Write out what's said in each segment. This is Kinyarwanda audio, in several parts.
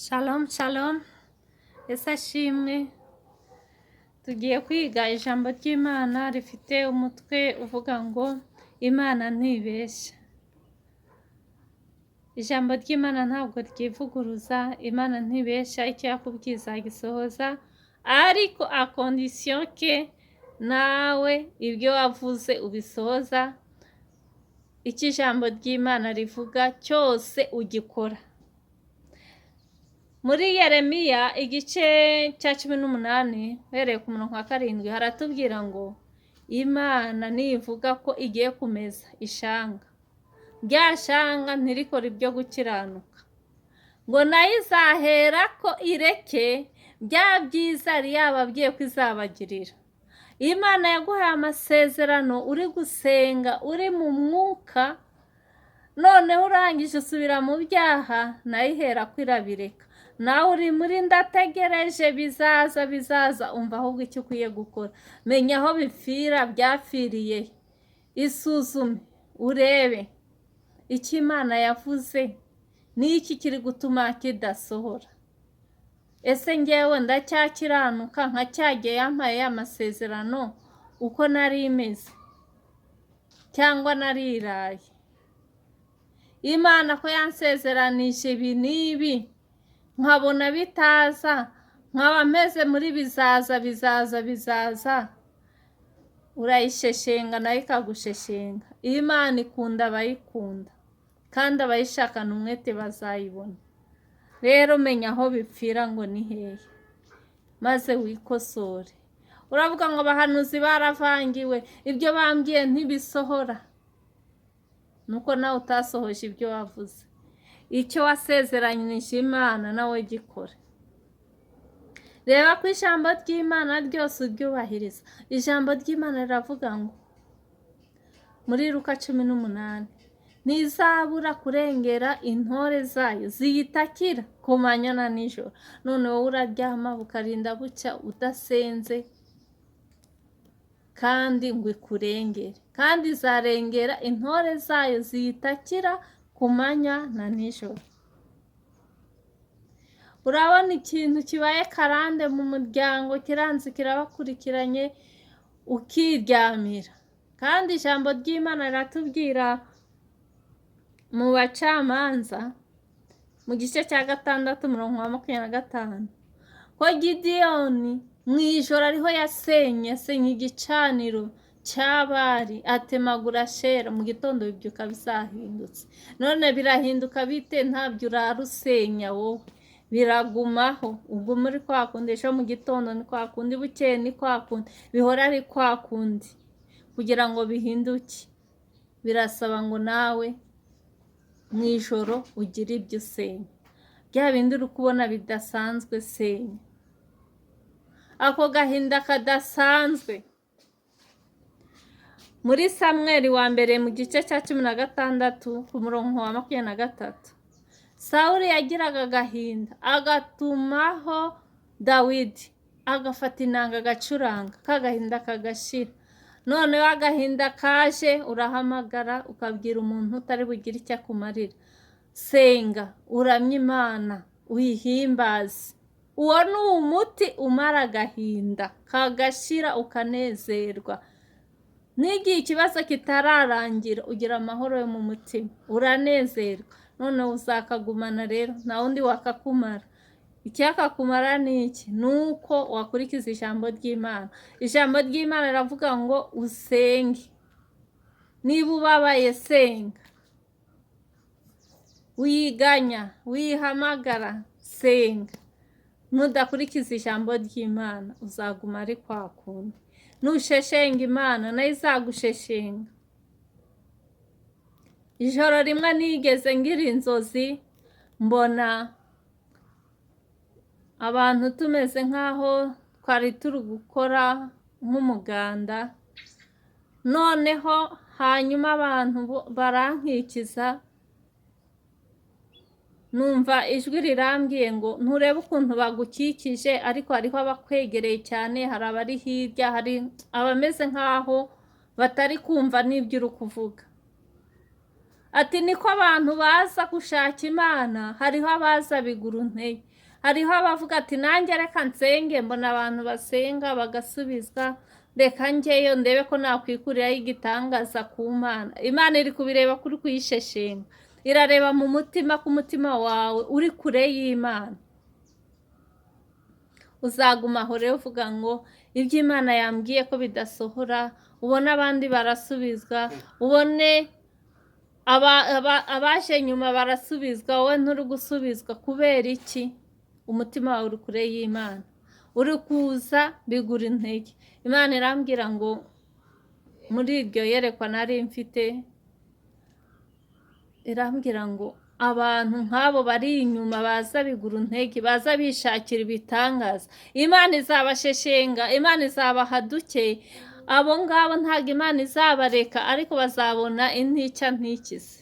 Shalom shalom, ese ashimwe. Tugiye kwiga ijambo ry'Imana rifite umutwe uvuga ngo Imana ntibeshya. Ijambo ry'Imana ntabwo ryivuguruza, Imana ntibeshya, icyo yakubwiye izagisohoza, ariko akondisiyo ke nawe ibyo wavuze ubisohoza, icyo ijambo ry'Imana rivuga cyose ugikora. Muri Yeremiya igice cya 18 uhereye ku murongo wa 7 haratubwira ngo Imana nivuga ko igiye kumeza ishanga, rya shanga ntirikora ibyo gukiranuka, ngo nayo izahera ko ireke bya byiza yari yababwiye ko izabagirira. Imana yaguhaye amasezerano, uri gusenga, uri mu mwuka, noneho urangije usubira mu byaha, nayo ihera ko irabireka. Nawe uri muri ndategereje bizaza, umva ahubwo icyo ukwiye gukora. Menya aho bipfira, byapfiriye, isuzume, urebe icyo Imana yavuze n'iki kiri gutuma kidasohora. Ese ngewe ndacyakiranuka nka cyagiye yampaye y'amasezerano uko nari imeze, cyangwa nariraye? Imana ko yansezeranije ibi n'ibi nkabona bitaza, nkaba meze muri bizaza, urayisheshenga nayo ikagusheshenga. Imana ikunda abayikunda, kandi abayishakana umwete bazayibona. Rero menya aho bipfira ngo ni hehe, maze wikosore. Uravuga ngo abahanuzi baravangiwe, ibyo bambwiye ntibisohora. Nuko nawe utasohoje ibyo wavuze. Icyo wasezeranyije Imana nawe gikore. Reba ko ijambo ry'Imana ryose uryubahiriza. Ijambo ry'Imana riravuga ngo muri Luka 18, ntizabura kurengera intore zayo ziyitakira ku manywa na nijoro. None wowe uraryama bukarinda bucya udasenze, kandi ngo ikurengere, kandi izarengera intore zayo ziyitakira ku manywa na nijoro. Urabona ikintu kibaye karande mu muryango, kiranze kirabakurikiranye, ukiryamira. Kandi ijambo ry'Imana riratubwira mu Bacamanza mu gice cya 6 umurongo wa 25 ko Gideyoni mu ijoro ariho yasenye igicaniro cy'abari, atemagura Ashera. Mu gitondo bibyuka bizahindutse. None birahinduka bite? Ntabyo urarusenya wowe, biragumaho. Ubwo muri kwa kundi ejo mu gitondo ni kwa kundi, bukeye ni kwa kundi, bihora ari kwa kundi. Kugira ngo bihinduke birasaba ngo nawe mu ijoro ugire ibyo usenya. Bya bindi uri kubona bidasanzwe senya. Ako gahinda kadasanzwe. Muri Samweli wa mbere mu gice cya 16 ku murongo wa 23, Sawuli yagiraga agahinda, agatumaho Dawidi, agafata inanga agacuranga, kagahinda kagashira. Noneho agahinda kaje, urahamagara ukabwira umuntu utari bugire icyo akumarira. Senga, uramye Imana, uyihimbaze. Uwo ni umuti umara agahinda kagashira, ukanezerwa. N'igihe ikibazo kitararangira ugira amahoro yo mu mutima, uranezerwa. None uzakagumana rero, nta wundi wakakumara. Icyakakumara ni iki? Nuko wakurikiza ijambo ry'Imana. Ijambo ry'Imana riravuga ngo usenge. Niba ubabaye senga, wiganya, wihamagara, senga. Nudakurikiza ijambo ry'Imana uzaguma ari kwa kundi. Nusheshenga Imana nayo izagusheshenga. Ijoro rimwe nigeze ngira inzozi, mbona abantu tumeze nk'aho twari turi gukora nk'umuganda. Noneho hanyuma abantu barankikiza, numva ijwi rirambwiye ngo nturebe ukuntu bagukikije, ariko hariho abakwegereye cyane, hari abari hirya, hari abameze nk'aho batari kumva n'ibyo uri kuvuga. ati niko abantu baza gushaka imana, hariho abaza bigura intege, hariho abavuga ati nanjye reka nsenge, mbona abantu basenga bagasubizwa, reka njyeyo ndebe ko nakwikuriraho igitangaza ku mana. Imana iri kubireba kuri kuyisheshenga, irareba mu mutima k'umutima wawe uri kure y'Imana. Uzaguma aho rero uvuga ngo ibyo Imana yambwiye ko bidasohora, ubone abandi barasubizwa, ubone abaje nyuma barasubizwa, wowe nturi gusubizwa. Kubera iki? Umutima wawe uri kure y'Imana, uri kuza bigura intege. Imana irambwira ngo muri iryo yerekwa nari mfite, irambwira ngo abantu nk'abo bari inyuma baza bigura intege, baza bishakira ibitangaza, Imana izabasheshenga, Imana izabaha duke. Abo ngabo ntabwo Imana izabareka, ariko bazabona intica ntikize.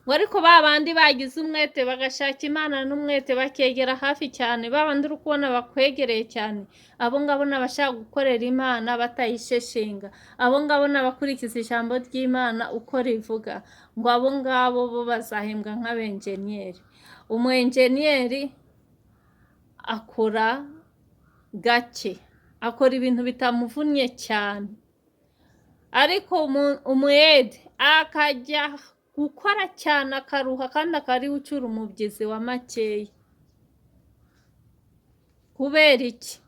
ngo ariko ba bandi bagize umwete bagashaka Imana n'umwete bakegera hafi cyane, ba bandi uri kubona bakwegereye cyane, abo ngabo ni abashaka gukorera Imana batayisheshenga, abo ngabo ni abakurikiza ijambo ry'Imana uko rivuga. Ngo abo ngabo bo bazahembwa nk'abenjeniyeri. Umwenjeniyeri akora gake, akora ibintu bitamuvunnye cyane, ariko umuyede akajya gukora cyane akaruha, kandi akari ucura umubyizi wa makeya. Kubera iki?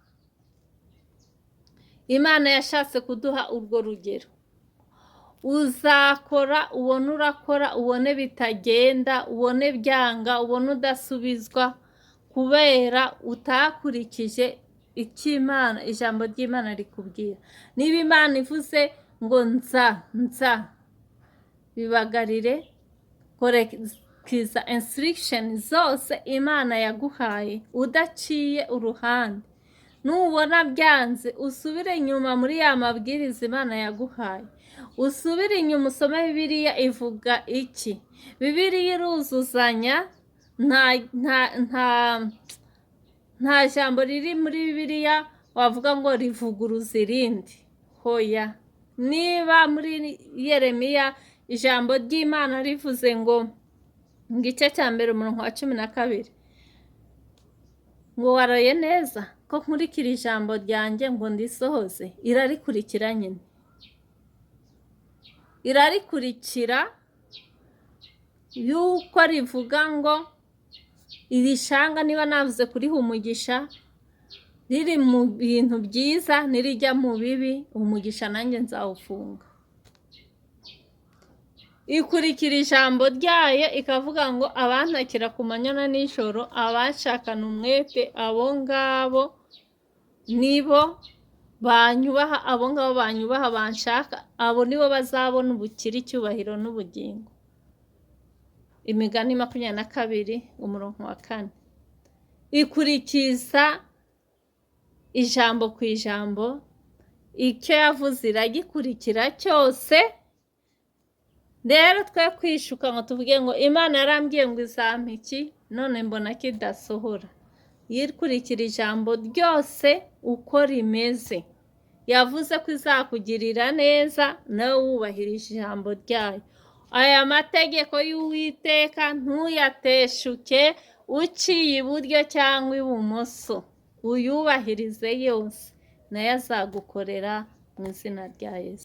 Imana yashatse kuduha urwo rugero. Uzakora ubone urakora, ubone bitagenda, ubone byanga, ubone udasubizwa, kubera utakurikije icyo Imana, ijambo ry'Imana rikubwira. Niba Imana ivuze ngo nza bibagarire, korekiza instruction zose Imana yaguhaye udaciye uruhande. Nubona byanze usubire inyuma muri ya mabwiriza Imana yaguhaye, usubire inyuma usome Bibiliya ivuga iki. Bibiliya iruzuzanya, nta jambo riri muri Bibiliya wavuga ngo rivuguruza irindi, hoya. Niba muri Yeremiya ijambo ry'Imana rivuze ngo mu gice cya mbere umurongo wa 12, ngo waraye neza ko nkurikira ijambo ryanjye ngo ndisohoze, irarikurikira nyine, irarikurikira yuko rivuga ngo iri shanga niba navuze kuriha umugisha, riri mu bintu byiza nirijya mu bibi, umugisha nanjye nzawufunga. Ikurikira ijambo ryayo ikavuga ngo abantakira ku manywa na nijoro, abashakana umwete, abo ngabo nibo banyubaha, abo ngabo banyubaha banshaka, abo nibo bazabona ubukire, icyubahiro n'ubugingo. Imigani 22 umurongo wa 4. Ikurikiza ijambo ku ijambo, icyo yavuze iragikurikira cyose. Rero twe kwishuka ngo tuvuge ngo Imana yarambwiye ngo izampa iki, none mbona kidasohora. Yikurikira ijambo ryose uko rimeze. Yavuze ko izakugirira neza, nawe wubahirije ijambo ryayo. Aya mategeko y'Uwiteka ntuyateshuke uciye iburyo cyangwa ibumoso, uyubahirize yose, nayo azagukorera mu izina rya Yesu.